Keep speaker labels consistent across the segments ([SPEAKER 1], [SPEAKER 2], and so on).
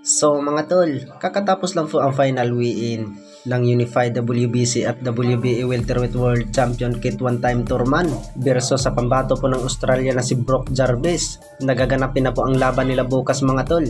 [SPEAKER 1] So mga tol, kakatapos lang po ang final weigh-in ng Unified WBC at WBA Welterweight World Champion Kit One-Time Turman versus sa pambato po ng Australia na si Brock Jarvis. Nagaganapin na po ang laban nila bukas mga tol.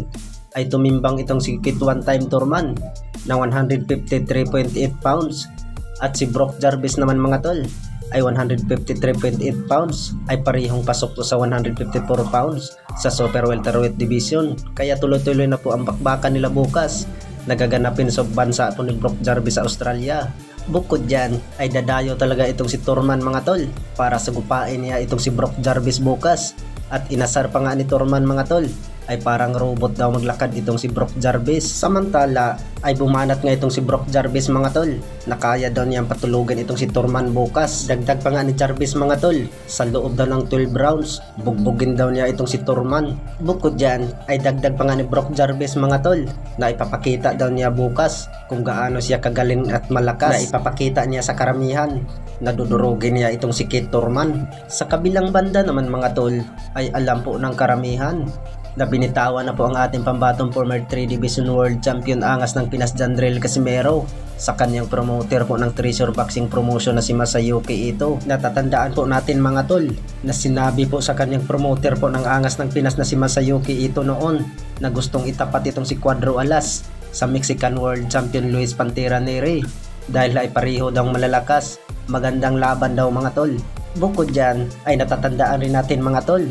[SPEAKER 1] Ay tumimbang itong si Kit One-Time Turman na 153.8 pounds at si Brock Jarvis naman mga tol ay 153.8 pounds, ay parehong pasok to sa 154 pounds sa Super Welterweight Division. Kaya tuloy-tuloy na po ang bakbakan nila bukas. Nagaganapin sa bansa po ni Brock Jarvis sa Australia. Bukod dyan ay dadayo talaga itong si Turman mga tol para sagupain niya itong si Brock Jarvis bukas. At inasar pa nga ni Turman mga tol ay parang robot daw maglakad itong si Brock Jarvis. Samantala ay bumanat nga itong si Brock Jarvis mga tol na kaya daw niyang patulugan itong si Turman bukas. Dagdag pa nga ni Jarvis mga tol, sa loob daw ng 12 rounds bugbugin daw niya itong si Turman. Bukod dyan ay dagdag pa nga ni Brock Jarvis mga tol na ipapakita daw niya bukas kung gaano siya kagaling at malakas, na ipapakita niya sa karamihan na dudurugin niya itong si Kit Turman. Sa kabilang banda naman mga tol ay alam po ng karamihan na binitawan na po ang ating pambatong former 3 Division World Champion angas ng Pinas Jandrel Casimero sa kanyang promoter po ng Treasure Boxing Promotion na si Masayuki Ito. Natatandaan po natin mga tol na sinabi po sa kanyang promoter po ng angas ng Pinas na si Masayuki Ito noon na gustong itapat itong si Cuadro Alas sa Mexican World Champion Luis Pantera Neri dahil ay pareho daw malalakas. Magandang laban daw mga tol. Bukod dyan ay natatandaan rin natin mga tol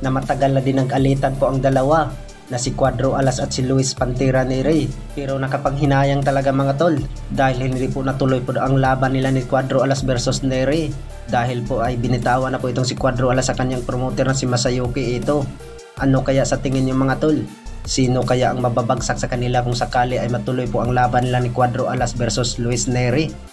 [SPEAKER 1] na matagal na din nag-alitan po ang dalawa na si Cuadro Alas at si Luis Pantera Neri, pero nakapaghinayang talaga mga tol dahil hindi po natuloy po ang laban nila ni Cuadro Alas versus Neri dahil po ay binitawan na po itong si Cuadro Alas sa kanyang promoter na si Masayuki Ito. Ano kaya sa tingin niyo mga tol? Sino kaya ang mababagsak sa kanila kung sakali ay matuloy po ang laban nila ni Cuadro Alas versus Luis Neri?